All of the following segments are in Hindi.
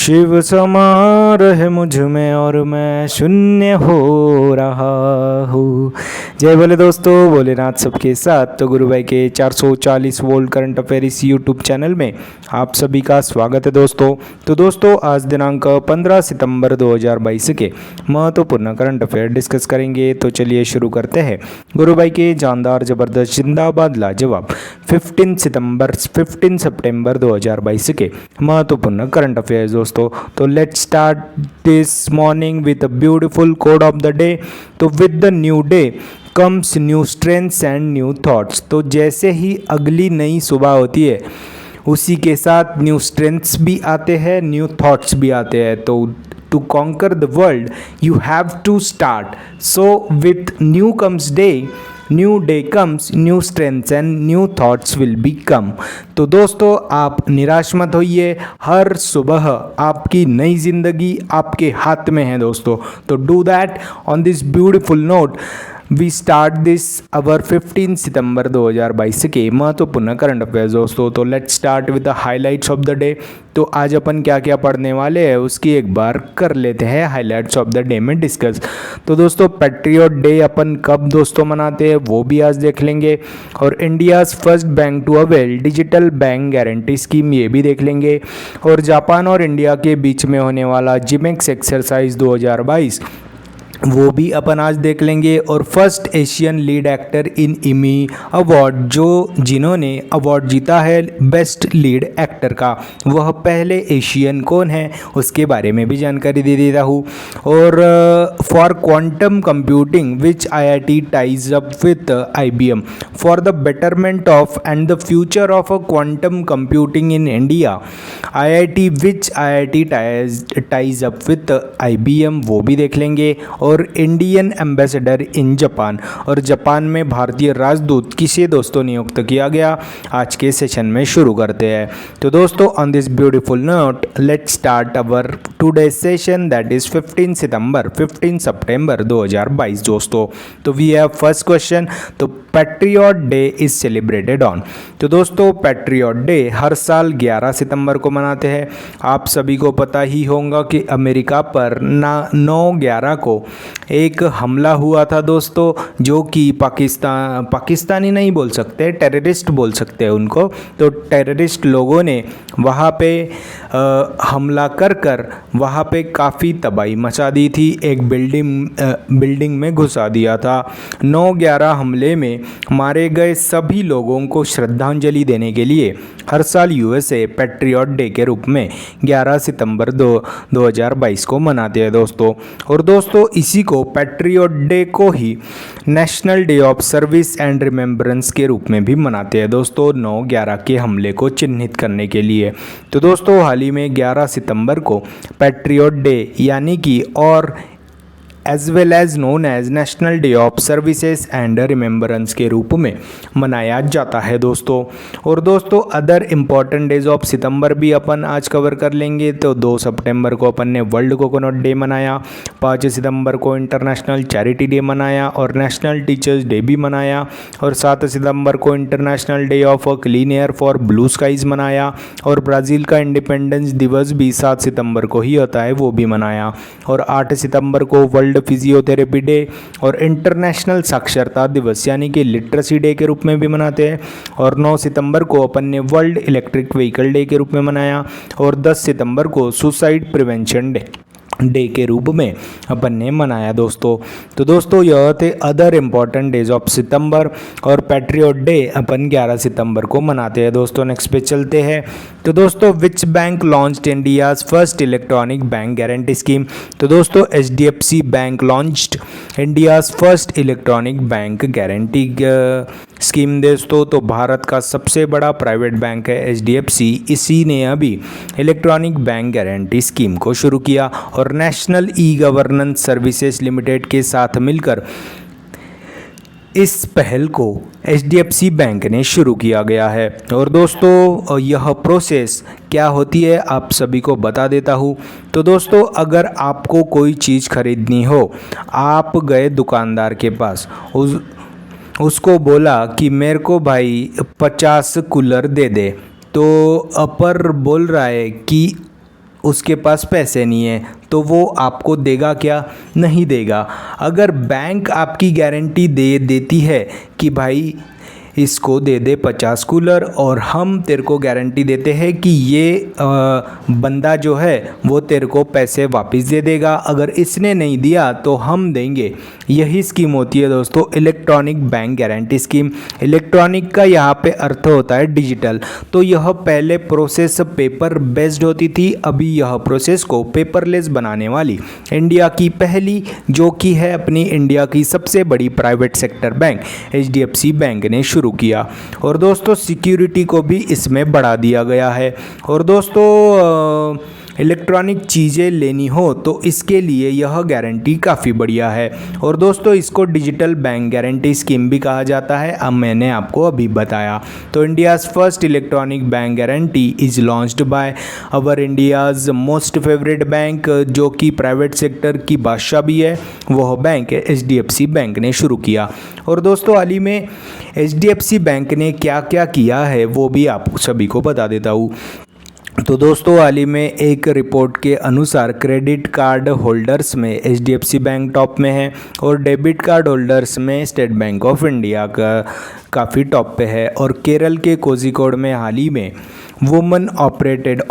शिव समा रहे मुझ में और मैं शून्य हो रहा हूँ। जय बोले दोस्तों, भोलेनाथ सबके साथ। तो गुरु भाई के 440 वोल्ट करंट अफेयर इस यूट्यूब चैनल में आप सभी का स्वागत है दोस्तों। तो दोस्तों आज दिनांक 15 सितंबर 2022 के महत्वपूर्ण करंट अफेयर डिस्कस करेंगे। तो चलिए शुरू करते हैं। गुरु भाई के जानदार जबरदस्त जिंदाबाद लाजवाब 15 सितंबर 2022 के महत्वपूर्ण करंट अफेयर दोस्तों। तो let's start this morning with a beautiful code of the day. तो with the new day comes new strengths and new thoughts. तो जैसे ही अगली नई सुबह होती है उसी के साथ न्यू स्ट्रेंथ्स भी आते हैं, न्यू थॉट्स भी आते हैं। तो to conquer the world you have to start. So with new comes day, new day comes new strengths and new thoughts will be come. तो दोस्तों आप निराश मत होइए, हर सुबह आपकी नई जिंदगी आपके हाथ में है दोस्तों। तो do that on this beautiful note we start this our 15 सितंबर 2022 के महत्वपूर्ण करंट अफेयर दोस्तों। तो let's start with the highlights of the day. तो आज अपन क्या क्या पढ़ने वाले हैं उसकी एक बार कर लेते हैं हाइलाइट्स ऑफ द डे में डिस्कस। तो दोस्तों पैट्रियट डे अपन कब दोस्तों मनाते हैं वो भी आज देख लेंगे, और India's first bank to avail digital bank guarantee scheme ये भी देख लेंगे, और जापान और इंडिया के बीच में होने वाला जिमेक्स एक्सरसाइज 2022 वो भी अपन आज देख लेंगे, और फर्स्ट एशियन लीड एक्टर इन इमी अवार्ड जिन्होंने अवार्ड जीता है बेस्ट लीड एक्टर का, वह पहले एशियन कौन है उसके बारे में भी जानकारी दे देता हूँ। और for quantum computing which IIT ties up with IBM for the betterment of and the future of a quantum computing in India, IIT ties up with IBM वो भी देख लेंगे। और इंडियन एम्बेसडर इन जापान, और जापान में भारतीय राजदूत किसे दोस्तों नियुक्त किया गया, आज के सेशन में शुरू करते हैं। तो दोस्तों on this beautiful note let's start our today session that is 15 सितंबर 2022 दोस्तों। तो वी हैव फर्स्ट क्वेश्चन। तो patriot day is celebrated on. तो दोस्तों पैट्रियट डे हर साल 11 सितंबर को मनाते हैं। आप सभी को पता ही होगा कि अमेरिका पर 9/11 को एक हमला हुआ था दोस्तों, जो कि पाकिस्तानी नहीं बोल सकते, टेररिस्ट बोल सकते हैं उनको। तो टेररिस्ट लोगों ने वहाँ पे हमला कर वहाँ पे काफ़ी तबाही मचा दी थी, एक बिल्डिंग में घुसा दिया था। 9/11 हमले में मारे गए सभी लोगों को श्रद्धांजलि देने के लिए हर साल USA पैट्रियट डे के रूप में 11 सितंबर 2022 को मनाते हैं दोस्तों। और दोस्तों इसी को पैट्रियट डे को ही National day of Service and remembrance के रूप में भी मनाते हैं दोस्तों, 9/11 के हमले को चिन्हित करने के लिए। तो दोस्तों हाल ही में 11 सितंबर को पैट्रियट डे यानी कि और as well as known as national day of services and remembrance के रूप में मनाया जाता है दोस्तों। और दोस्तों अदर इम्पॉर्टेंट डेज ऑफ सितंबर भी अपन आज कवर कर लेंगे। तो 2 सितंबर को अपन ने वर्ल्ड कोकोनट डे मनाया, 5 सितंबर को इंटरनेशनल चैरिटी डे मनाया और नेशनल टीचर्स डे भी मनाया, और 7 सितंबर को international day of clean air for blue skies मनाया, और ब्राज़ील का इंडिपेंडेंस दिवस भी 7 सितंबर को ही होता है वो भी मनाया, और 8 सितंबर को वर्ल्ड फिजियोथेरेपी डे और इंटरनेशनल साक्षरता दिवस यानी कि लिटरेसी डे के रूप में भी मनाते हैं, और 9 सितंबर को अपन ने वर्ल्ड इलेक्ट्रिक व्हीकल डे के रूप में मनाया, और 10 सितंबर को सुसाइड प्रिवेंशन डे के रूप में अपन ने मनाया दोस्तों। तो दोस्तों यह थे अदर इम्पॉर्टेंट डेज ऑफ सितंबर, और पैट्रियट डे अपन 11 सितंबर को मनाते हैं दोस्तों। नेक्स्ट पे चलते हैं। तो दोस्तों which bank launched India's first electronic bank guarantee scheme. तो दोस्तों HDFC bank launched India's first electronic bank guarantee scheme दोस्तों। तो भारत का सबसे बड़ा प्राइवेट बैंक है HDFC, इसी ने अभी इलेक्ट्रॉनिक बैंक गारंटी स्कीम को शुरू किया, और national e governance services limited के साथ मिलकर इस पहल को HDFC बैंक ने शुरू किया गया है। और दोस्तों यह प्रोसेस क्या होती है आप सभी को बता देता हूँ। तो दोस्तों अगर आपको कोई चीज़ खरीदनी हो, आप गए दुकानदार के पास, उसको बोला कि मेरे को भाई 50 कूलर दे दे, तो अपर बोल रहा है कि उसके पास पैसे नहीं है तो वो आपको देगा क्या? नहीं देगा। अगर बैंक आपकी गारंटी देती है कि भाई इसको दे दे 50 कूलर, और हम तेरे को गारंटी देते हैं कि ये बंदा जो है वो तेरे को पैसे वापस दे देगा, अगर इसने नहीं दिया तो हम देंगे। यही स्कीम होती है दोस्तों electronic bank guarantee scheme. Electronic का यहाँ पे अर्थ होता है डिजिटल। तो यह पहले प्रोसेस पेपर बेस्ड होती थी, अभी यह प्रोसेस को पेपरलेस बनाने वाली इंडिया की पहली, जो कि है अपनी इंडिया की सबसे बड़ी private sector bank HDFC bank ने शुरू किया। और दोस्तों सिक्योरिटी को भी इसमें बढ़ा दिया गया है। और दोस्तों इलेक्ट्रॉनिक चीज़ें लेनी हो तो इसके लिए यह गारंटी काफ़ी बढ़िया है। और दोस्तों इसको डिजिटल बैंक गारंटी स्कीम भी कहा जाता है, अब मैंने आपको अभी बताया। तो India's first electronic bank guarantee is launched by our India's most favourite bank, जो कि प्राइवेट सेक्टर की बादशाह भी है, वह बैंक HDFC बैंक ने शुरू किया। और दोस्तों हाल ही में HDFC बैंक ने क्या क्या किया है वो भी आप सभी को बता देता हूँ। तो दोस्तों हाल ही में एक रिपोर्ट के अनुसार क्रेडिट कार्ड होल्डर्स में HDFC बैंक टॉप में है, और डेबिट कार्ड होल्डर्स में स्टेट बैंक ऑफ इंडिया का काफ़ी टॉप पे है। और केरल के कोझिकोड में हाल ही में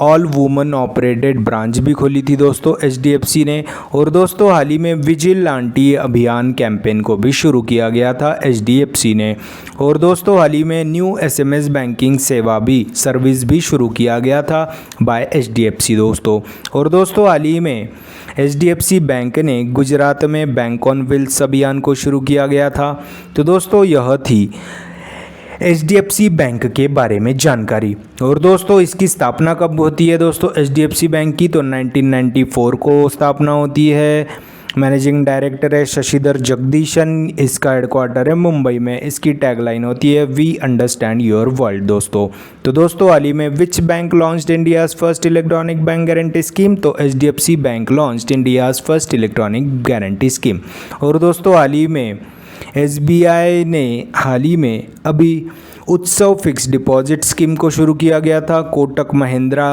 ऑल वुमन ऑपरेटेड ब्रांच भी खोली थी दोस्तों HDFC ने। और दोस्तों हाल ही में विजिलेंटी अभियान कैंपेन को भी शुरू किया गया था HDFC ने। और दोस्तों हाल ही में न्यू SMS बैंकिंग सेवा भी सर्विस भी शुरू किया गया था बाय HDFC दोस्तों। और दोस्तों हाल ही में HDFC बैंक ने गुजरात में बैंक ऑन व्हील्स अभियान को शुरू किया गया था। तो दोस्तों यह थी HDFC बैंक के बारे में जानकारी। और दोस्तों इसकी स्थापना कब होती है दोस्तों HDFC बैंक की? तो 1994 को स्थापना होती है। मैनेजिंग डायरेक्टर है शशिधर जगदीशन, इसका हेडक्वार्टर है मुंबई में। इसकी टैगलाइन होती है वी अंडरस्टैंड योर वर्ल्ड दोस्तों। तो दोस्तों हाल ही में which bank launched India's first electronic bank guarantee scheme? तो HDFC bank launched India's first electronic guarantee scheme. और दोस्तों हाल ही में SBI ने हाल ही में अभी उत्सव फिक्स डिपॉजिट स्कीम को शुरू किया गया था। कोटक महिंद्रा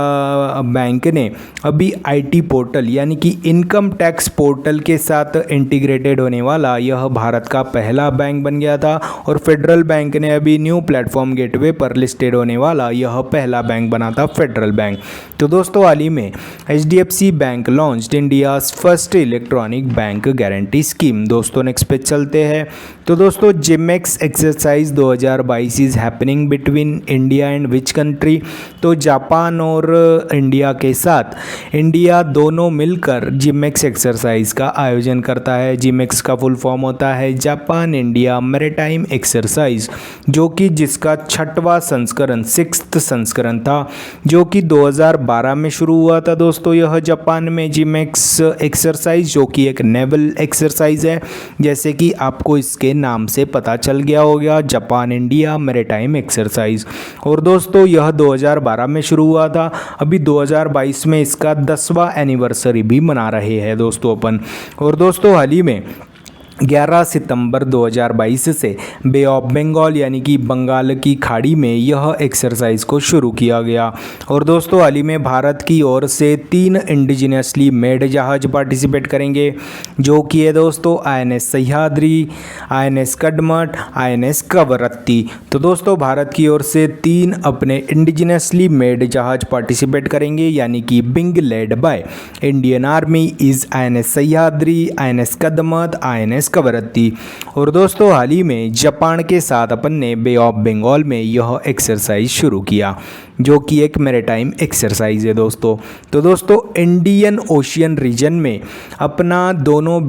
बैंक ने अभी IT पोर्टल यानी कि इनकम टैक्स पोर्टल के साथ इंटीग्रेटेड होने वाला यह भारत का पहला बैंक बन गया था। और फेडरल बैंक ने अभी न्यू प्लेटफॉर्म गेटवे पर लिस्टेड होने वाला यह पहला बैंक बना था फेडरल बैंक। तो दोस्तों हाल ही में HDFC bank launched India's first electronic bank guarantee scheme. दोस्तों नेक्स्ट पे चलते हैं। तो दोस्तों JIMEX exercise 2022 is happening between India and which country? तो जापान और इंडिया के साथ इंडिया दोनों मिलकर जिमेक्स एक्सरसाइज का आयोजन करता है। जिमेक्स का फुल फॉर्म होता है जापान इंडिया मैरीटाइम एक्सरसाइज, जो कि जिसका 6वां संस्करण 6th संस्करण था, जो कि 2012 में शुरू हुआ था दोस्तों। यह जापान में जिमेक्स एक्सरसाइज जो कि एक नेवल एक्सरसाइज है, जैसे कि आपको इसके नाम से पता चल गया होगा, जापान इंडिया मैरीटाइम एक्सरसाइज। और दोस्तों यह 2012 में शुरू हुआ था, अभी 2022 में इसका 10वां एनिवर्सरी भी मना रहे हैं दोस्तों अपन। और दोस्तों हाल ही में 11 सितंबर 2022 से बे ऑफ बंगाल यानी कि बंगाल की खाड़ी में यह एक्सरसाइज को शुरू किया गया। और दोस्तों हाल ही में भारत की ओर से 3 इंडिजिनियसली मेड जहाज पार्टिसिपेट करेंगे, जो कि है दोस्तों INS Sahyadri, INS Kadmat, INS Kavaratti. तो दोस्तों भारत की ओर से 3 अपने इंडिजिनियसली मेड जहाज पार्टिसिपेट करेंगे, यानी कि being led by Indian army is INS Sahyadri, INS Kadmat, INS Kavaratti. और दोस्तों हाल ही में जापान के साथ अपन ने बे ऑफ बंगाल में यह एक्सरसाइज शुरू किया, जो कि एक मैरीटाइम एक्सरसाइज है दोस्तों। तो दोस्तों इंडियन ओशियन रीजन में अपना दोनों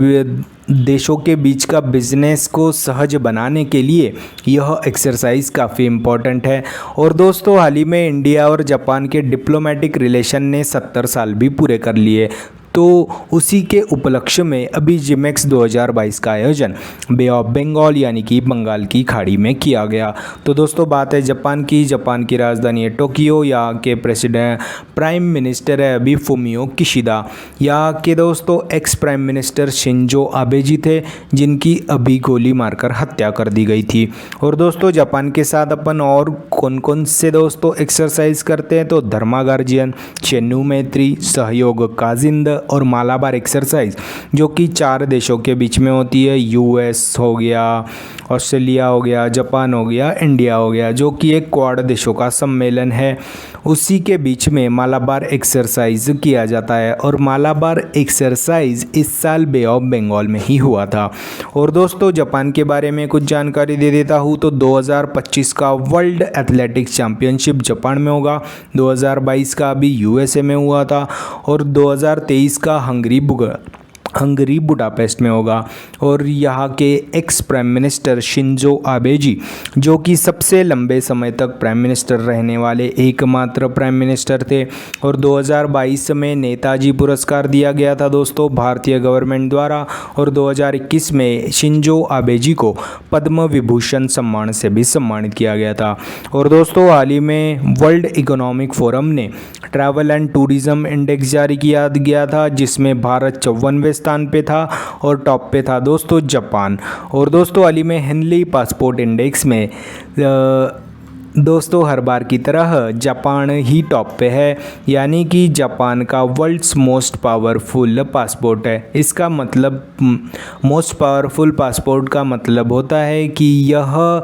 देशों के बीच का बिजनेस को सहज बनाने के लिए यह एक्सरसाइज काफ़ी इम्पोर्टेंट है। और दोस्तों हाल ही में इंडिया और जापान के डिप्लोमेटिक रिलेशन ने 70 साल भी पूरे कर लिए। तो उसी के उपलक्ष्य में अभी जिमेक्स 2022 का आयोजन बे ऑफ बंगाल यानी कि बंगाल की खाड़ी में किया गया। तो दोस्तों बात है जापान की राजधानी है टोक्यो। यहाँ के प्राइम मिनिस्टर है अभी फुमियो किशिदा। यहाँ के दोस्तों ex prime minister Shinzo Abe ji थे, जिनकी अभी गोली मारकर हत्या कर दी गई थी। और दोस्तों जापान के साथ अपन और कौन कौन से दोस्तों एक्सरसाइज करते हैं, तो धर्मा गार्जियन, चेन्नू मैत्री, सहयोग काजिंद और मालाबार एक्सरसाइज, जो कि 4 देशों के बीच में होती है। यूएस हो गया, ऑस्ट्रेलिया हो गया, जापान हो गया, इंडिया हो गया, जो कि एक क्वाड देशों का सम्मेलन है। उसी के बीच में मालाबार एक्सरसाइज किया जाता है और मालाबार एक्सरसाइज इस साल बे ऑफ बंगाल में ही हुआ था। और दोस्तों जापान के बारे में कुछ जानकारी दे देता हूँ, तो 2025 का वर्ल्ड एथलेटिक्स चैम्पियनशिप जापान में होगा, 2022 का अभी यूएसए में हुआ था और 2023 का हंगरी बुडापेस्ट में होगा। और यहाँ के ex prime minister Shinzo Abe ji, जो कि सबसे लंबे समय तक प्राइम मिनिस्टर रहने वाले एकमात्र प्राइम मिनिस्टर थे। और 2022 में नेताजी पुरस्कार दिया गया था दोस्तों भारतीय गवर्नमेंट द्वारा। और 2021 में शिंजो आबे जी को पद्म विभूषण सम्मान से भी सम्मानित किया गया था। और दोस्तों हाल ही में वर्ल्ड इकोनॉमिक फोरम ने ट्रैवल एंड टूरिज्म इंडेक्स जारी किया गया था, जिसमें भारत 54वें स्थान पे था और टॉप पे था दोस्तों जापान। और दोस्तों हाल ही में हेनली पासपोर्ट इंडेक्स में दोस्तों हर बार की तरह जापान ही टॉप पे है, यानी कि जापान का वर्ल्ड्स मोस्ट पावरफुल पासपोर्ट है। इसका मतलब मोस्ट पावरफुल पासपोर्ट का मतलब होता है कि यह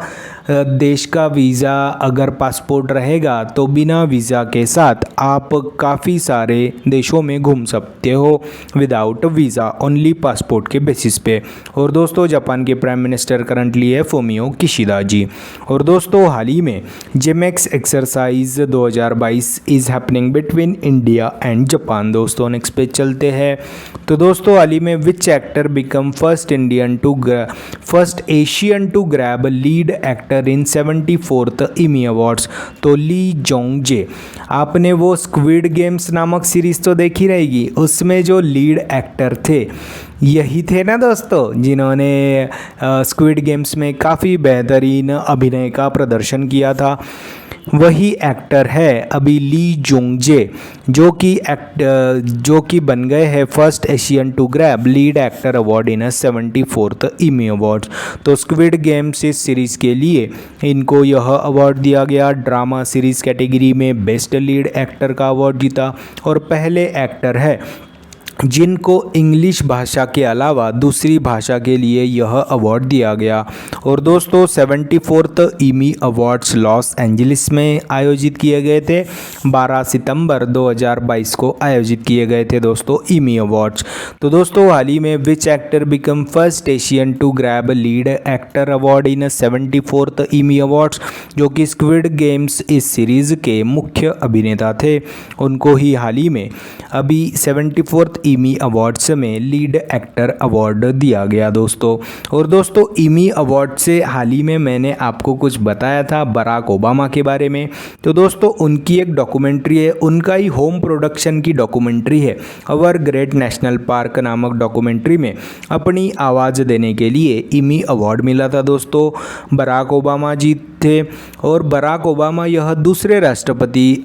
देश का वीज़ा अगर पासपोर्ट रहेगा तो बिना वीज़ा के साथ आप काफ़ी सारे देशों में घूम सकते हो विदाउट वीज़ा, ओनली पासपोर्ट के बेसिस पे। और दोस्तों जापान के प्राइम मिनिस्टर करंटली है फुमियो किशिदा जी। और दोस्तों हाल ही में JIMEX exercise 2022 is happening between India and Japan. दोस्तों नेक्स्ट पे चलते हैं। तो दोस्तों हाल ही में which actor become first Asian to grab lead actor in 74th Emmy awards, तो ली जोंग जे। आपने वो स्क्विड गेम्स नामक सीरीज तो देखी रहेगी, उसमें जो लीड एक्टर थे यही थे ना दोस्तों, जिन्होंने स्क्विड गेम्स में काफ़ी बेहतरीन अभिनय का प्रदर्शन किया था। वही एक्टर है अभी ली जोंग जे, जो कि बन गए हैं first Asian to grab lead actor award in 74th Emmy awards. तो स्क्विड गेम्स इस सीरीज़ के लिए इनको यह अवार्ड दिया गया। ड्रामा सीरीज़ कैटेगरी में बेस्ट लीड एक्टर का अवार्ड जीता और पहले एक्टर है जिनको इंग्लिश भाषा के अलावा दूसरी भाषा के लिए यह अवार्ड दिया गया। और दोस्तों 74th Emmy awards Los Angeles में आयोजित किए गए थे, 12 सितंबर 2022 को आयोजित किए गए थे दोस्तों इमी अवार्ड्स। तो दोस्तों हाल ही में which actor become first Asian to grab lead actor award in 74th Emmy awards, जो कि स्क्विड गेम्स इस सीरीज़ के मुख्य अभिनेता थे, उनको ही हाल ही में अभी 74th इमी अवार्ड्स में लीड एक्टर अवार्ड दिया गया दोस्तों। और दोस्तों इमी अवार्ड से हाल ही में मैंने आपको कुछ बताया था बराक ओबामा के बारे में। तो दोस्तों उनकी एक डॉक्यूमेंट्री है, उनका ही होम प्रोडक्शन की डॉक्यूमेंट्री है, अवर ग्रेट नेशनल पार्क नामक डॉक्यूमेंट्री में अपनी आवाज़ देने के लिए इमी अवार्ड मिला था दोस्तों। बराक ओबामा जी थे और बराक ओबामा यह दूसरे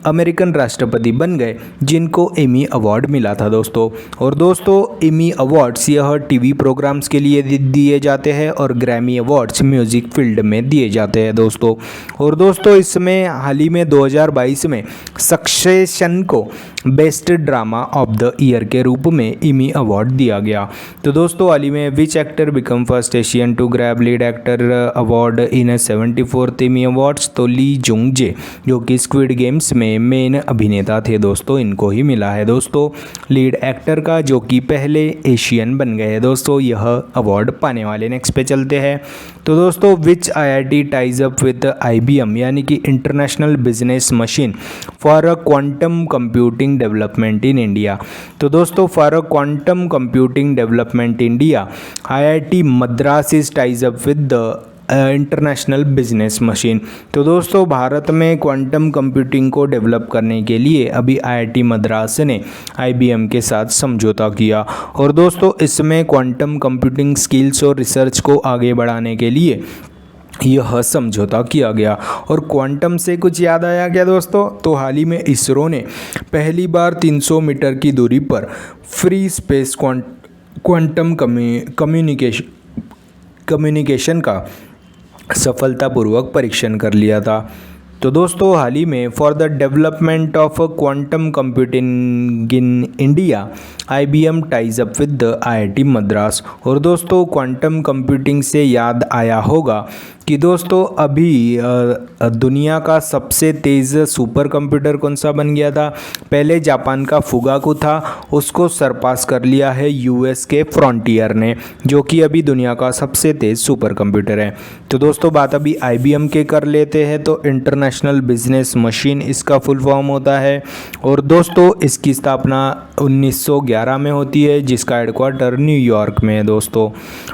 अमेरिकन राष्ट्रपति बन गए जिनको इमी अवार्ड मिला था दोस्तों। और दोस्तों इमी अवार्ड्स यह टीवी प्रोग्राम्स के लिए दिए जाते हैं और ग्रैमी अवार्ड्स म्यूज़िक फील्ड में दिए जाते हैं दोस्तों। और दोस्तों इसमें हाल ही में 2022 में सक्सेशन को best drama of the year के रूप में इमी अवार्ड दिया गया। तो दोस्तों हाल ही में which actor become first Asian to grab lead actor award in 74th Emmy awards, तो ली जोंग जे, जो कि स्क्विड गेम्स में मेन अभिनेता थे दोस्तों, इनको ही मिला है दोस्तों लीड एक्टर का, जो कि पहले एशियन बन गए दोस्तों यह अवार्ड पाने वाले। नेक्स्ट पे चलते हैं। तो दोस्तों विच IIT ties up with IBM यानी कि international business machine for a quantum computing development in India. तो दोस्तों for a quantum computing development India IIT Madras is ties up with the international business machine. तो दोस्तों भारत में क्वांटम कंप्यूटिंग को डेवलप करने के लिए अभी आईआईटी मद्रास ने आईबीएम के साथ समझौता किया और दोस्तों इसमें क्वांटम कंप्यूटिंग स्किल्स और रिसर्च को आगे बढ़ाने के लिए यह समझौता किया गया। और क्वांटम से कुछ याद आया क्या दोस्तों? तो हाल ही में इसरो ने पहली बार 300 मीटर की दूरी पर फ्री स्पेस क्वांटम कम्युनिकेशन का सफलतापूर्वक परीक्षण कर लिया था। तो दोस्तों हाल ही में for the development of quantum computing in India IBM ties up with the IIT Madras. और दोस्तों क्वांटम कंप्यूटिंग से याद आया होगा कि दोस्तों अभी दुनिया का सबसे तेज़ सुपर कंप्यूटर कौन सा बन गया था? पहले जापान का फुगाकू था, उसको सरपास कर लिया है यूएस के फ्रंटियर ने, जो कि अभी दुनिया का सबसे तेज़ सुपर कंप्यूटर है। तो दोस्तों बात अभी आईबीएम के कर लेते हैं। तो इंटरनेशनल बिजनेस मशीन इसका फुल फॉर्म होता है और दोस्तों इसकी स्थापना 1911 में होती है, जिसका हेडक्वार्टर न्यूयॉर्क में है दोस्तों।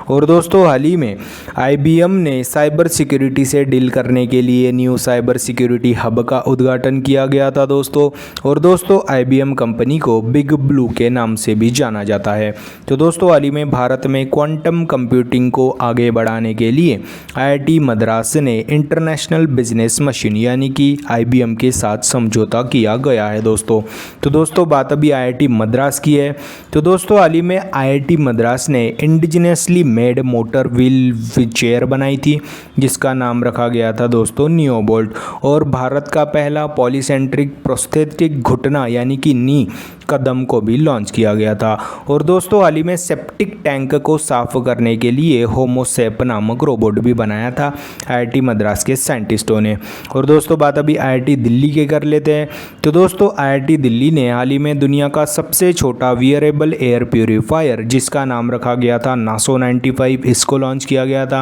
और दोस्तों हाल ही में आईबीएम ने साइबर सिक्योरिटी से डील करने के लिए न्यू साइबर सिक्योरिटी हब का उद्घाटन किया गया था दोस्तों। और दोस्तों आईबीएम कंपनी को बिग ब्लू के नाम से भी जाना जाता है। तो दोस्तों हाल ही में भारत में क्वांटम कंप्यूटिंग को आगे बढ़ाने के लिए आईआईटी मद्रास ने इंटरनेशनल बिजनेस मशीन यानी कि आईबीएम के साथ समझौता किया गया है दोस्तों। तो दोस्तों बात अभी आईआईटी मद्रास की है। तो दोस्तों हाल ही में आईआईटी मद्रास ने indigenously made motor wheel chair बनाई थी, जिसका नाम रखा गया था दोस्तों नियोबोल्ट। और भारत का पहला पॉलीसेंट्रिक प्रोस्थेटिक घुटना यानी कि नी कदम को भी लॉन्च किया गया था। और दोस्तों हाल ही में सेप्टिक टैंक को साफ करने के लिए होमोसेप नामक रोबोट भी बनाया था आईआईटी मद्रास के साइंटिस्टों ने। और दोस्तों बात अभी आईआईटी दिल्ली के कर लेते हैं। तो दोस्तों आईआईटी दिल्ली ने हाल ही में दुनिया का सबसे छोटा वियरेबल एयर प्यूरीफायर, जिसका नाम रखा गया था नासो 95, इसको लॉन्च किया गया था।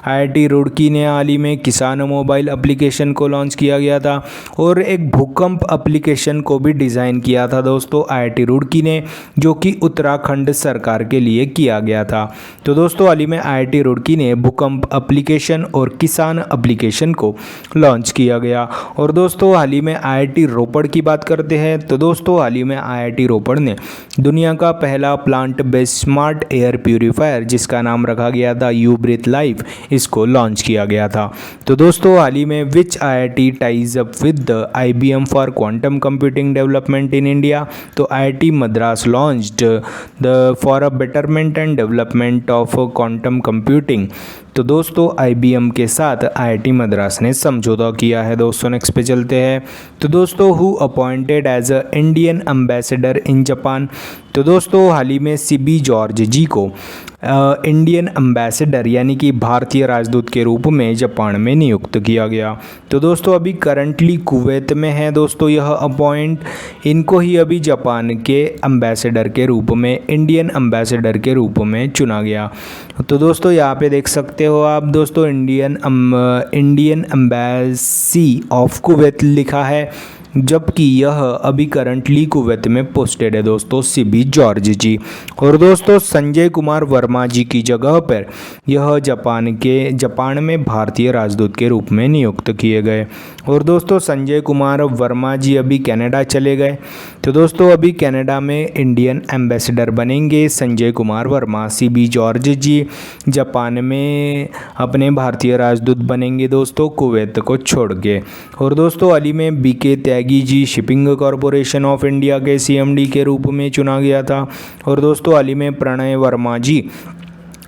आईआईटी रुड़की ने हाल ही में किसान मोबाइल एप्लीकेशन को लॉन्च किया गया था और एक भूकंप एप्लीकेशन को भी डिज़ाइन किया था दोस्तों आईआईटी रुड़की ने, जो कि उत्तराखंड सरकार के लिए किया गया था। तो दोस्तों हाल ही में आईआईटी रुड़की ने भूकंप एप्लीकेशन और किसान एप्लीकेशन को लॉन्च किया गया। और दोस्तों हाल ही में आईआईटी रोपड़ की बात करते हैं। तो दोस्तों हाल ही में आईआईटी रोपड़ ने दुनिया का पहला plant based smart air purifier, जिसका नाम रखा गया था यू ब्रीथ लाइफ, इसको लॉन्च किया गया था। तो दोस्तों हाल ही में which IIT ties up with the IBM for quantum computing development in India? तो IIT Madras launched the for a betterment and development of quantum computing. तो दोस्तों आईबीएम के साथ आईआईटी मद्रास ने समझौता किया है दोस्तों। नेक्स्ट पे चलते हैं। तो दोस्तों who appointed as a Indian ambassador in Japan? तो दोस्तों हाल ही में सीबी जॉर्ज जी को इंडियन एम्बेसडर यानी कि भारतीय राजदूत के रूप में जापान में नियुक्त किया गया। तो दोस्तों अभी करंटली कुवैत में है दोस्तों यह अपॉइंट, इनको ही अभी जापान के एम्बेसडर के रूप में, इंडियन एम्बेसडर के रूप में चुना गया। तो दोस्तों यहाँ पे देख सकते हो आप दोस्तों इंडियन एम्बेसी ऑफ कुवैत लिखा है, जबकि यह अभी करंटली कुवैत में पोस्टेड है दोस्तों सीबी जॉर्ज जी। और दोस्तों संजय कुमार वर्मा जी की जगह पर यह जापान में भारतीय राजदूत के रूप में नियुक्त किए गए। और दोस्तों संजय कुमार वर्मा जी अभी कनाडा चले गए। तो दोस्तों अभी कनाडा में इंडियन एम्बेसडर बनेंगे संजय कुमार वर्मा। सीबी जॉर्ज जी जापान में अपने भारतीय राजदूत बनेंगे दोस्तों कुवैत को छोड़ के। और दोस्तों हाल ही में B K Tyagi ji shipping corporation of India के सीएमडी के रूप में चुना गया था। और दोस्तों हाल ही में प्रणय वर्मा जी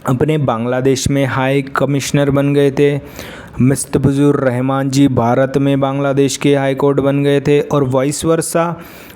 अपने बांग्लादेश में हाई कमिश्नर बन गए थे। मुस्तफिजुर रहमान जी भारत में बांग्लादेश के हाई कोर्ट बन गए थे। और vice versa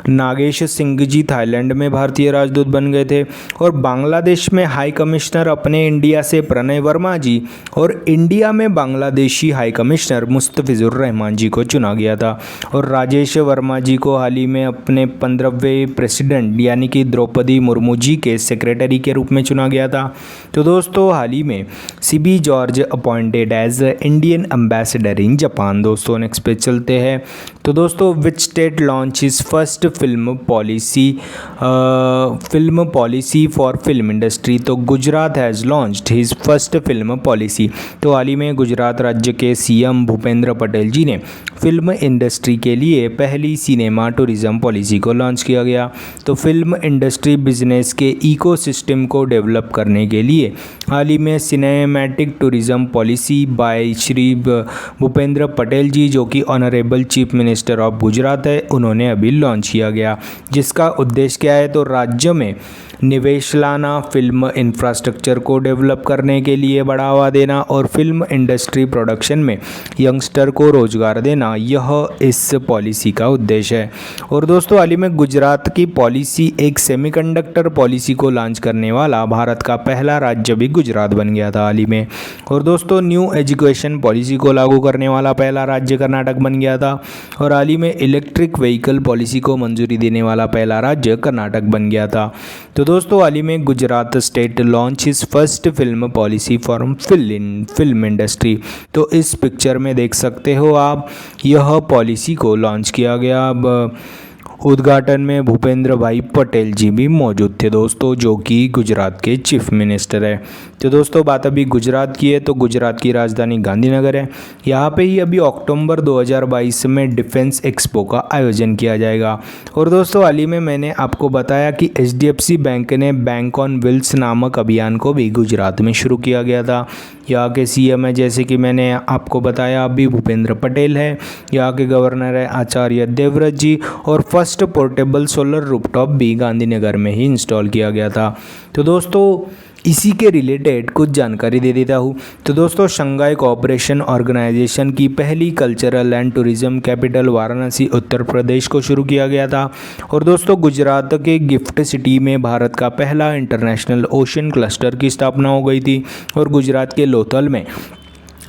Nagesh Singh ji Thailand में भारतीय राजदूत बन गए थे। और बांग्लादेश में हाई कमिश्नर अपने इंडिया से प्रणय वर्मा जी और इंडिया में बांग्लादेशी हाई कमिश्नर मुस्तफिजुर रहमान जी को चुना गया था। और राजेश वर्मा जी को हाल ही में अपने 15वें प्रेसिडेंट यानी कि द्रौपदी मुर्मू जी के सेक्रेटरी के रूप में चुना गया था। तो दोस्तों हाल ही में CB George appointed as Indian Indian ambassador in Japan. दोस्तों नेक्स्ट पे चलते हैं। तो दोस्तों which state launch is first film policy for film industry. तो Gujarat has launched his first film policy. तो हाल ही में गुजरात राज्य के सीएम भूपेंद्र पटेल जी ने फिल्म इंडस्ट्री के लिए पहली सिनेमा टूरिज्म पॉलिसी को लॉन्च किया गया। तो फिल्म इंडस्ट्री बिजनेस के इकोसिस्टम को डेवलप करने के लिए हाल ही में cinematic tourism policy by Shri Bhupendra Patel ji, जो कि honourable chief minister of Gujarat है, उन्होंने अभी लॉन्च किया गया। जिसका उद्देश्य क्या है, तो राज्य में निवेश लाना, फिल्म इंफ्रास्ट्रक्चर को डेवलप करने के लिए बढ़ावा देना और फिल्म इंडस्ट्री प्रोडक्शन में यंगस्टर को रोजगार देना, यह इस पॉलिसी का उद्देश्य है। और दोस्तों हाल ही में गुजरात की पॉलिसी एक सेमीकंडक्टर पॉलिसी को लॉन्च करने वाला भारत का पहला राज्य भी गुजरात बन गया था हाल ही में। और दोस्तों न्यू एजुकेशन पॉलिसी को लागू करने वाला पहला राज्य कर्नाटक बन गया था। और हाल ही में इलेक्ट्रिक व्हीकल पॉलिसी को मंजूरी देने वाला पहला राज्य कर्नाटक बन गया था। तो दोस्तों हाल ही में Gujarat state launch is first film policy for film industry. तो इस पिक्चर में देख सकते हो आप, यह पॉलिसी को लॉन्च किया गया। अब उद्घाटन में भूपेंद्र भाई पटेल जी भी मौजूद थे दोस्तों, जो कि गुजरात के चीफ मिनिस्टर है। तो दोस्तों बात अभी गुजरात की है, तो गुजरात की राजधानी गांधीनगर है। यहाँ पे ही अभी अक्टूबर 2022 में डिफेंस एक्सपो का आयोजन किया जाएगा। और दोस्तों हाल ही में मैंने आपको बताया कि HDFC बैंक ने बैंक ऑन व्हील्स नामक अभियान को भी गुजरात में शुरू किया गया था। यहाँ के CM है, जैसे कि मैंने आपको बताया, अभी भूपेंद्र पटेल है। यहाँ के गवर्नर है आचार्य देवव्रत जी। और फर्स्ट पोर्टेबल सोलर रूफटॉप भी गांधीनगर में ही इंस्टॉल किया गया था। तो दोस्तों इसी के रिलेटेड कुछ जानकारी दे देता हूँ। तो दोस्तों शंघाई कोऑपरेशन ऑर्गेनाइजेशन की पहली cultural and tourism capital Varanasi Uttar Pradesh को शुरू किया गया था। और दोस्तों गुजरात के गिफ्ट सिटी में भारत का पहला इंटरनेशनल ओशन क्लस्टर की स्थापना हो गई थी। और गुजरात के लोथल में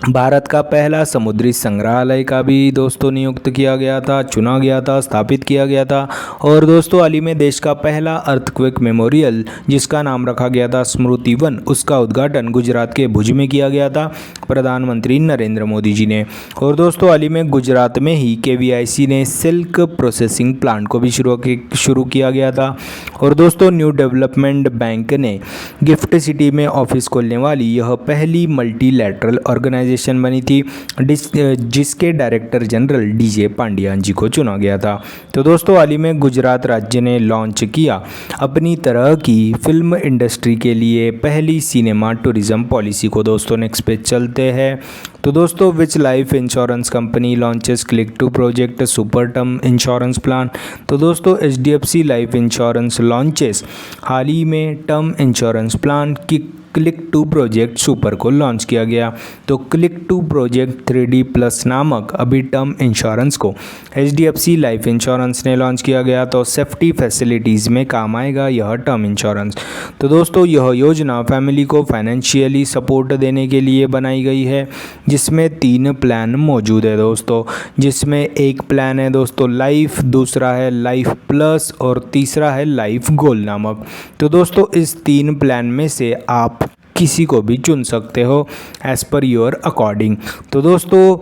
भारत का पहला समुद्री संग्रहालय का भी दोस्तों नियुक्त किया गया था, चुना गया था, स्थापित किया गया था। और दोस्तों हाल ही में देश का पहला अर्थक्वेक मेमोरियल, जिसका नाम रखा गया था स्मृति वन, उसका उद्घाटन गुजरात के भुज में किया गया था प्रधानमंत्री नरेंद्र मोदी जी ने। और दोस्तों हाल ही में गुजरात में ही KVIC ने सिल्क प्रोसेसिंग प्लांट को भी शुरू किया गया था। और दोस्तों न्यू डेवलपमेंट बैंक ने गिफ्ट सिटी में ऑफिस खोलने वाली यह पहली मल्टीलैटरल ऑर्गेनाइजेशन बनी थी, जिसके डायरेक्टर जनरल DJ पांडियान जी को चुना गया था। तो दोस्तों हाल ही में गुजरात राज्य ने लॉन्च किया अपनी तरह की फिल्म इंडस्ट्री के लिए पहली सिनेमा टूरिज्म पॉलिसी को। दोस्तों नेक्स्ट पे चलते हैं। तो दोस्तों which life insurance company launches click to project super term insurance plan. तो दोस्तों HDFC लाइफ इंश्योरेंस लॉन्चेस हाल ही में टर्म इंश्योरेंस प्लान की क्लिक टू प्रोजेक्ट सुपर को लॉन्च किया गया। तो click to project 3D plus नामक अभी टर्म इंश्योरेंस को HDFC लाइफ इंश्योरेंस ने लॉन्च किया गया। तो सेफ्टी फैसिलिटीज़ में काम आएगा यह टर्म इंश्योरेंस। तो दोस्तों यह योजना फैमिली को फाइनेंशियली सपोर्ट देने के लिए बनाई गई है, जिसमें 3 प्लान मौजूद है दोस्तों। जिसमें एक प्लान है दोस्तों लाइफ, दूसरा है लाइफ प्लस और तीसरा है लाइफ गोल नामक। तो दोस्तों इस 3 प्लान में से आप किसी को भी चुन सकते हो एज़ पर योर अकॉर्डिंग। तो दोस्तों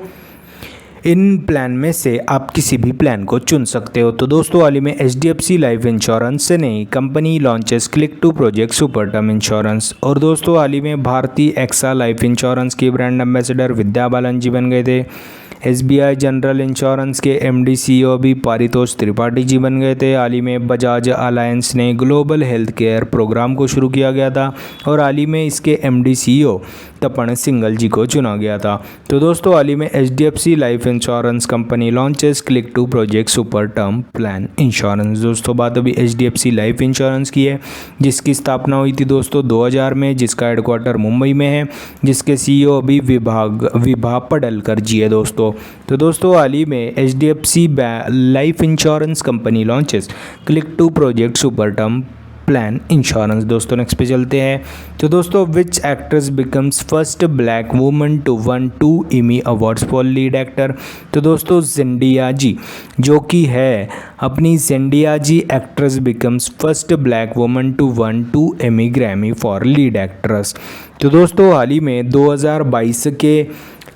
इन प्लान में से आप किसी भी प्लान को चुन सकते हो। तो दोस्तों हाल ही में HDFC लाइफ इंश्योरेंस ने company launches click to project super term insurance. और दोस्तों हाल ही में भारतीय एक्सा लाइफ इंश्योरेंस की ब्रांड एम्बेसडर विद्या बालन जी बन गए थे। SBI जनरल इंश्योरेंस के MD CEO भी पारितोष त्रिपाठी जी बन गए थे। हाल ही में बजाज अलायंस ने ग्लोबल हेल्थ केयर प्रोग्राम को शुरू किया गया था। और हाल ही में इसके MD CEO तपन सिंघल जी को चुना गया था। तो दोस्तों हाल ही में HDFC life insurance company launches click to project super term plan insurance. दोस्तों बात अभी HDFC लाइफ इंश्योरेंस की है, जिसकी स्थापना हुई थी दोस्तों 2000 में, जिसका हेडक्वार्टर मुंबई में है, जिसके CEO अभी विभा पडलकर जी है दोस्तों। तो दोस्तों हाल ही में HDFC life insurance company launches click to project super term plan insurance. दोस्तों नेक्स्ट पे चलते हैं। तो दोस्तों which actress becomes first black woman to won 2 Emmy awards for lead actor. तो दोस्तों जेंडिया जी, जो कि है अपनी Zendaya ji actress becomes first black woman to won 2 Emmy Grammy for lead actress. तो दोस्तों हाल ही में 2022 के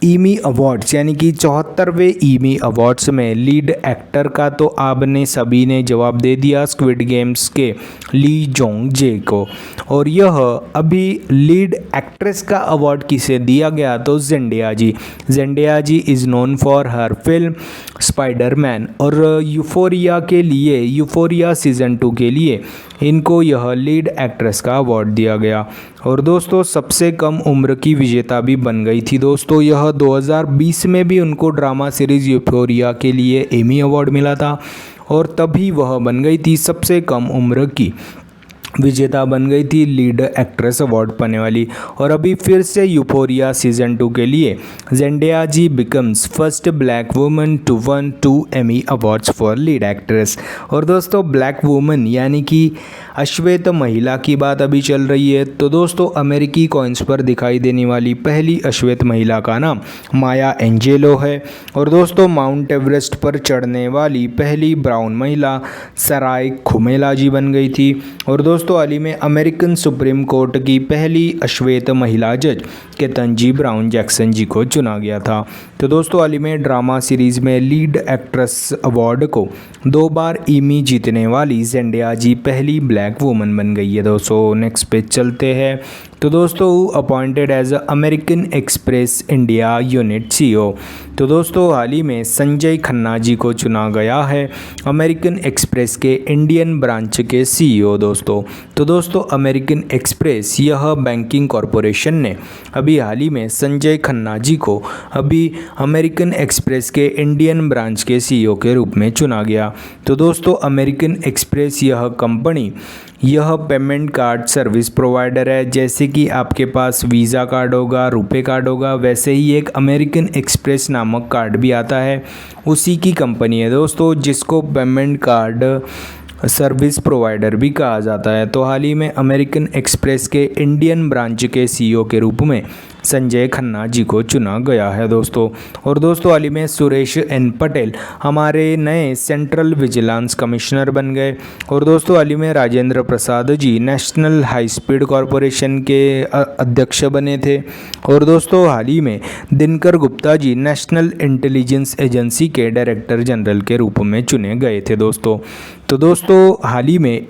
ईमी अवार्ड्स यानी कि 74वें ईमी अवार्ड्स में लीड एक्टर का तो आपने सभी ने जवाब दे दिया, स्क्विड गेम्स के ली जोंग जे को। और यह अभी लीड एक्ट्रेस का अवार्ड किसे दिया गया, तो Zendaya ji. Zendaya ji is known for her film spiderman और यूफोरिया के लिए, यूफोरिया सीज़न 2 के लिए इनको यह लीड एक्ट्रेस का अवार्ड दिया गया। और दोस्तों सबसे कम उम्र की विजेता भी बन गई थी दोस्तों, यह 2020 में भी उनको ड्रामा सीरीज़ यूफोरिया के लिए एमी अवार्ड मिला था और तभी वह बन गई थी सबसे कम उम्र की विजेता बन गई थी लीड एक्ट्रेस अवार्ड पाने वाली। और अभी फिर से यूफोरिया सीज़न 2 के लिए Zendaya ji becomes first black woman to won 2 Emmy awards for lead actress. और दोस्तों ब्लैक वुमन यानी कि अश्वेत महिला की बात अभी चल रही है, तो दोस्तों अमेरिकी कॉइन्स पर दिखाई देने वाली पहली अश्वेत महिला का नाम माया एंजेलो है। और दोस्तों माउंट एवरेस्ट पर चढ़ने वाली पहली ब्राउन महिला सराय खुमेला जी बन गई थी। और दोस्तों हाल ही में अमेरिकन सुप्रीम कोर्ट की पहली अश्वेत महिला जज केतनजी ब्राउन जैक्सन जी को चुना गया था। तो दोस्तों हाल ही में ड्रामा सीरीज़ में लीड एक्ट्रेस अवार्ड को 2 बार ईमी जीतने वाली जेंडिया जी पहली ब्लैक वुमन बन गई है दोस्तों। नेक्स्ट पे चलते हैं। तो दोस्तों appointed as American Express India unit CEO. तो दोस्तों हाल ही में संजय खन्ना जी को चुना गया है अमेरिकन एक्सप्रेस के इंडियन ब्रांच के सीईओ दोस्तों। तो दोस्तों अमेरिकन एक्सप्रेस यह बैंकिंग कॉरपोरेशन ने अभी हाल ही में संजय खन्ना जी को अभी अमेरिकन एक्सप्रेस के इंडियन ब्रांच के सीईओ के रूप में चुना गया। तो दोस्तों अमेरिकन एक्सप्रेस यह कंपनी यह पेमेंट कार्ड सर्विस प्रोवाइडर है। जैसे कि आपके पास वीज़ा कार्ड होगा, रुपए कार्ड होगा, वैसे ही एक अमेरिकन एक्सप्रेस नामक कार्ड भी आता है, उसी की कंपनी है दोस्तों, जिसको पेमेंट कार्ड सर्विस प्रोवाइडर भी कहा जाता है। तो हाल ही में अमेरिकन एक्सप्रेस के इंडियन ब्रांच के सीईओ के रूप में संजय खन्ना जी को चुना गया है दोस्तों। और दोस्तों हाल ही में सुरेश एन पटेल हमारे नए सेंट्रल विजिलेंस कमिश्नर बन गए। और दोस्तों हाल ही में Rajendra Prasad ji national high speed corporation के अध्यक्ष बने थे। और दोस्तों हाल ही में Dinkar Gupta ji national intelligence agency के डायरेक्टर जनरल के रूप में चुने गए थे दोस्तों। तो दोस्तों हाल ही में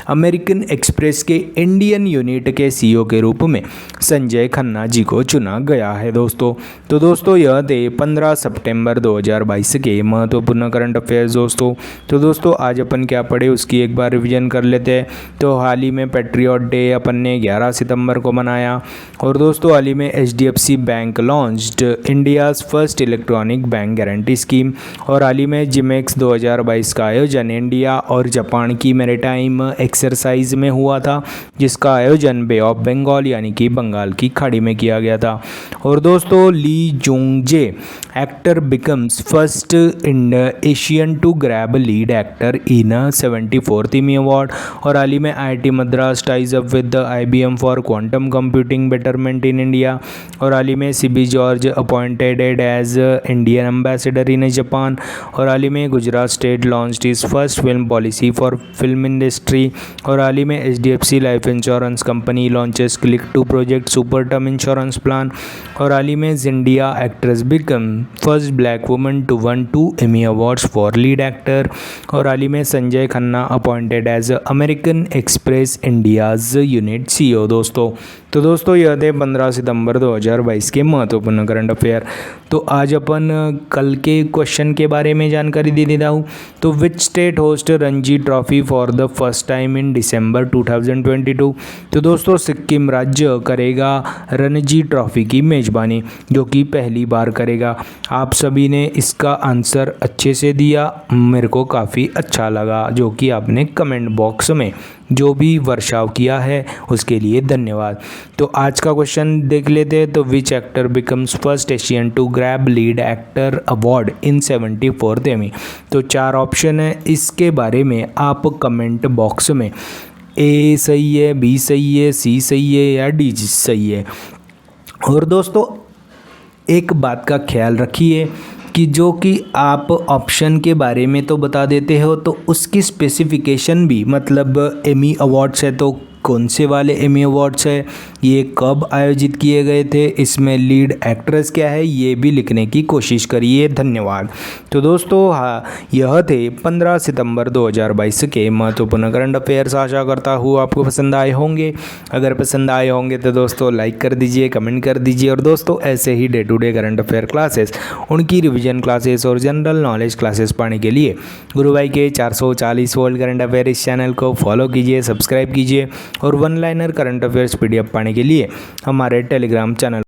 अमेरिकन एक्सप्रेस के इंडियन यूनिट के सीईओ के रूप में संजय खन्ना जी को चुना गया है दोस्तों। तो दोस्तों यह थे 15 सितंबर 2022 के महत्वपूर्ण करंट अफेयर्स दोस्तों। तो दोस्तों आज अपन क्या पढ़े उसकी एक बार रिवीजन कर लेते हैं। तो हाल ही में पैट्रियट डे अपन ने 11 सितंबर को मनाया। और दोस्तों हाल ही में HDFC bank launched India's first electronic bank guarantee scheme. और हाल ही में जिमेक्स 2022 का आयोजन इंडिया और जापान की मैरीटाइम एक्सरसाइज में हुआ था, जिसका आयोजन बे ऑफ बंगाल यानी कि बंगाल की खाड़ी में किया गया था। और दोस्तों Lee Jung Jae actor becomes first in Asian to grab lead actor in 74th Emmy award. और हाल ही में IIT Madras ties up with IBM for quantum computing betterment in India. और हाल ही में CB George appointed as Indian ambassador in Japan. और हाल ही में Gujarat state launched is first film policy for film industry. और हाल ही में HDFC life insurance company launches click to project super term insurance plan. और हाल ही में Zendaya actress become first black woman to won 2 Emmy awards for lead actor. और हाल ही में Sanjay Khanna appointed as American Express India's unit CEO दोस्तों। तो दोस्तों यह थे 15 सितंबर 2022 के महत्वपूर्ण करंट अफेयर। तो आज अपन कल के क्वेश्चन के बारे में जानकारी दे देता हूँ। तो which state host Ranji trophy for the first time in December 2022। तो दोस्तों सिक्किम राज्य करेगा रणजी ट्रॉफी की मेज़बानी, जो कि पहली बार करेगा। आप सभी ने इसका आंसर अच्छे से दिया, मेरे को काफ़ी अच्छा लगा, जो कि आपने कमेंट बॉक्स में जो भी वर्षाव किया है उसके लिए धन्यवाद। तो आज का क्वेश्चन देख लेते हैं। तो which actor becomes first Asian to grab lead actor award in 74th Emmy. तो 4 ऑप्शन है, इसके बारे में आप कमेंट बॉक्स में A सही है, B सही है, C सही है या D सही है। और दोस्तों एक बात का ख्याल रखिए कि जो कि आप ऑप्शन के बारे में तो बता देते हो, तो उसकी स्पेसिफिकेशन भी, मतलब एमी अवार्ड्स है तो कौन से वाले एमी अवार्ड्स है, ये कब आयोजित किए गए थे, इसमें लीड एक्ट्रेस क्या है, ये भी लिखने की कोशिश करिए। धन्यवाद। तो दोस्तों हाँ, यह थे 15 सितंबर 2022 के महत्वपूर्ण करंट अफेयर्स। आशा करता हूँ आपको पसंद आए होंगे। अगर पसंद आए होंगे तो दोस्तों लाइक कर दीजिए, कमेंट कर दीजिए। और दोस्तों ऐसे ही day to day current affair classes, उनकी रिवीजन क्लासेस और जनरल नॉलेज क्लासेस पाने के लिए गुरु भाई के 440 वर्ल्ड करंट अफेयर इस चैनल को फॉलो कीजिए, सब्सक्राइब कीजिए। और one liner current affairs PDF पाने के लिए हमारे टेलीग्राम चैनल